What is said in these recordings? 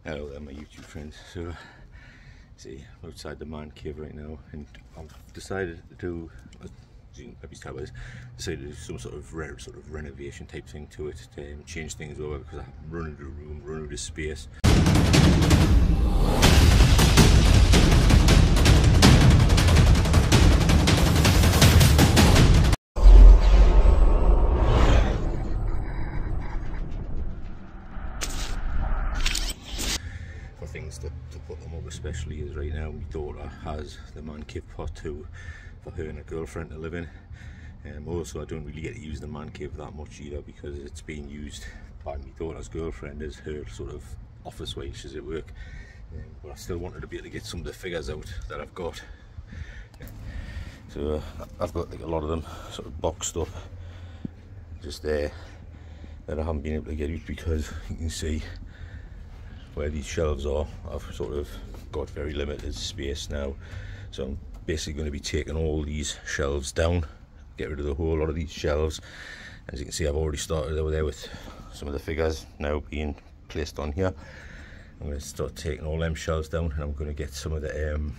Hello there, my YouTube friends. So, see, I'm outside the man cave right now, and I've decided to do, as you can maybe tell by this, decided to do some sort of renovation type thing to it, to change things over, because I'm running out of room, running out of space. Things to put them up, especially as right now my daughter has the man cave pot for her and her girlfriend to live in. Also, I don't really get to use the man cave that much either, because it's being used by my daughter's girlfriend as her sort of office while she's at work. But I still wanted to be able to get some of the figures out that I've got. So I've got like a lot of them sort of boxed up just there that I haven't been able to get out, because you can see where these shelves are, I've sort of got very limited space now. So I'm basically going to be taking all these shelves down, get rid of the whole lot of these shelves. As you can see, I've already started over there with some of the figures now being placed on here. I'm going to start taking all them shelves down, and I'm going to get some of the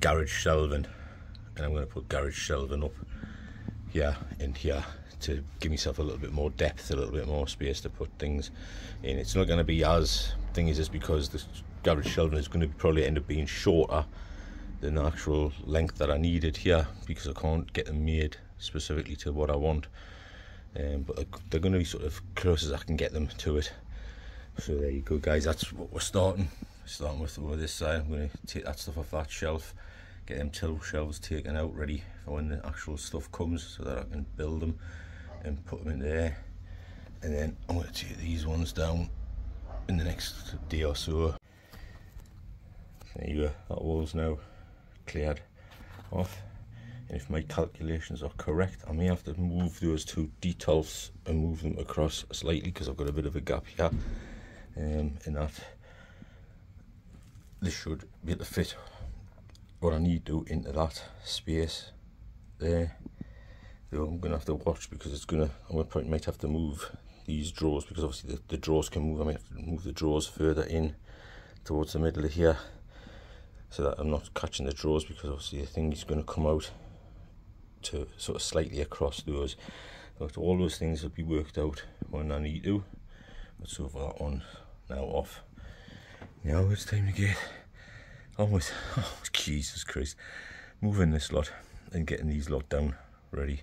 garage shelving, and I'm going to put garage shelving up here and here to give myself a little bit more depth, a little bit more space to put things in. It's not going to be as thingy, just because the garage shelving is going to probably end up being shorter than the actual length that I needed here, because I can't get them made specifically to what I want. But they're going to be sort of close as I can get them to it. So there you go, guys, that's what we're starting with over this side. I'm going to take that stuff off that shelf, get them till shelves taken out, ready for when the actual stuff comes, so that I can build them and put them in there. And then I'm going to take these ones down in the next day or so. There you go, that wall's now cleared off, and if my calculations are correct, I may have to move those two detolfs and move them across slightly, because I've got a bit of a gap here, in that this should be able to fit what I need to into that space there. So I'm gonna have to watch, because it's gonna, might have to move these drawers, because obviously the drawers can move. I might have to move the drawers further in towards the middle of here, so that I'm not catching the drawers, because obviously the thing is going to come out to sort of slightly across those. But all those things will be worked out when I need to. But so far that one now off. Now it's time to get on with, oh Jesus Christ, moving this lot and getting these lot down ready.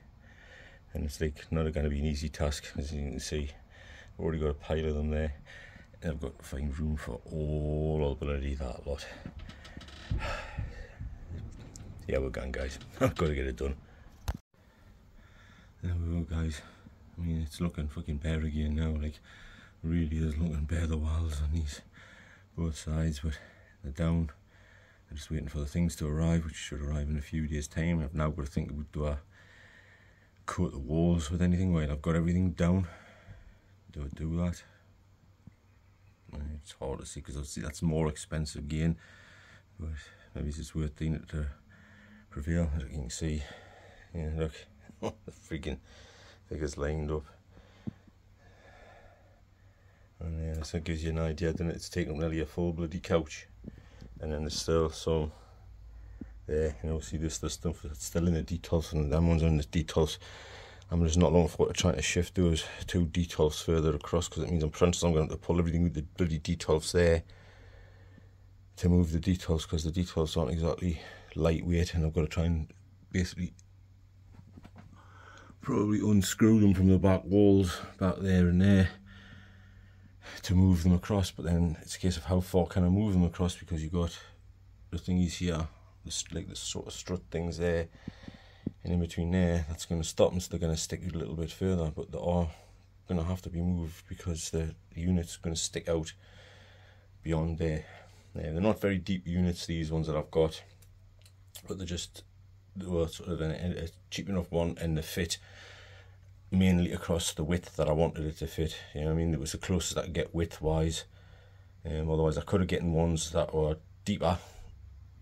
And it's like not going to be an easy task, as you can see. I've already got a pile of them there, and I've got to find room for all of bloody that lot. Yeah, we're going, guys. I've got to get it done. There we go, guys. I mean, it's looking fucking bare again now. Like, really is looking bare, the walls on these both sides, but they're down. I'm just waiting for the things to arrive, which should arrive in a few days' time. I've now got to think we'd do a coat the walls with anything while I've got everything down. Do I do that? It's hard to see, because obviously that's more expensive again, but maybe it's just worth doing it to prevail. As you can see, yeah, look, the freaking figures lined up. And yeah, so it gives you an idea, doesn't it? It's taken up nearly a full bloody couch, and then there's still some there. You know, see this stuff that's still in the detolfs, and them ones are in the detolfs. I'm just not looking forward to trying to shift those two detolfs further across, because it means I'm going to have to pull everything with the bloody detolfs there to move the detolfs, because the detolfs aren't exactly lightweight, and I've got to try and basically probably unscrew them from the back walls back there and there to move them across. But then it's a case of how far can I move them across, because you got the thingies here, like the sort of strut things there, and in between there, that's going to stop them, so they're going to stick a little bit further, but they are going to have to be moved, because the unit's going to stick out beyond there. Yeah, they're not very deep units, these ones that I've got, but they were sort of a cheap enough one, and they fit mainly across the width that I wanted it to fit. You know what I mean? It was the closest I could get width wise. Otherwise I could have gotten ones that were deeper,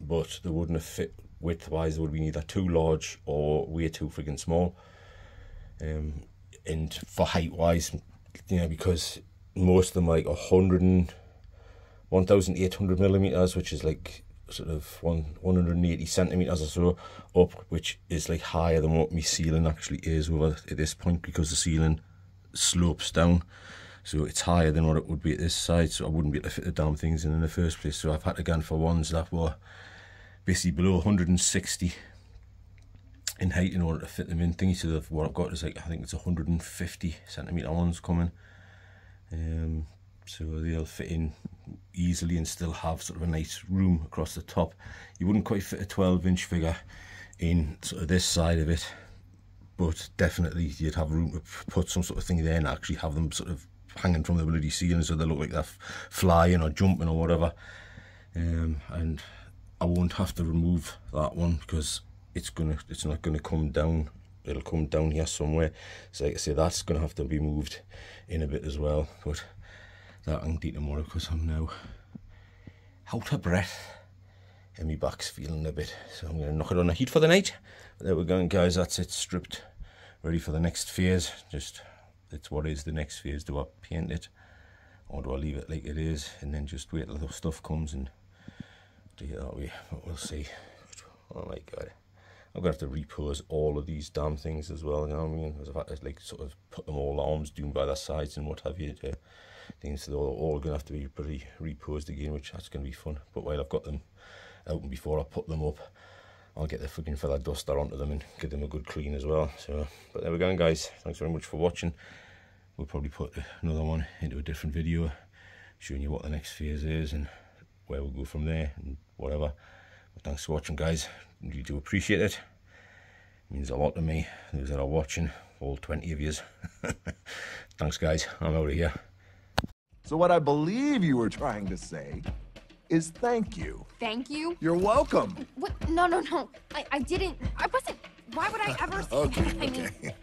but they wouldn't have fit width wise. They would have been either too large or way too freaking small. And for height wise, you know, because most of them are like 100 and 1,800 millimeters, which is like sort of 180 centimeters or so up, which is like higher than what my ceiling actually is over at this point, because the ceiling slopes down, so it's higher than what it would be at this side, so I wouldn't be able to fit the damn things in the first place. So I've had to go for ones that were basically below 160 in height in order to fit them in thingy. So what I've got is like, I think it's 150 centimeter ones coming, so they'll fit in easily and still have sort of a nice room across the top. You wouldn't quite fit a 12-inch figure in sort of this side of it, but definitely you'd have room to put some sort of thing there and actually have them sort of hanging from the bloody ceiling, so they look like they're flying or jumping or whatever. And I won't have to remove that one because it's not gonna come down. It'll come down here somewhere. So like I say, that's gonna have to be moved in a bit as well, but that I can do tomorrow because I'm now out of breath and my back's feeling a bit, so I'm gonna knock it on the heat for the night. But there we're going, guys. That's it, stripped, ready for the next phase. Just, it's what is the next phase. Do I paint it or do I leave it like it is and then just wait till the stuff comes and do it that way? But we'll see. Oh my god, I'm gonna have to repose all of these damn things as well, you know what I mean? Because I've had to like sort of put them all arms down by their sides and what have you, to things, so they're all gonna have to be pretty reposed again, which that's gonna be fun. But while I've got them out and before I put them up, I'll get the freaking feather duster onto them and give them a good clean as well. So, but there we go, guys. Thanks very much for watching. We'll probably put another one into a different video showing you what the next phase is and where we'll go from there and whatever. But thanks for watching, guys. Really do appreciate it. It means a lot to me, those that are watching, all 20 of yous. Thanks, guys. I'm out of here. So what I believe you were trying to say is thank you. Thank you? You're welcome. What? No. I didn't. I wasn't. Why would I ever say that? I mean, Okay.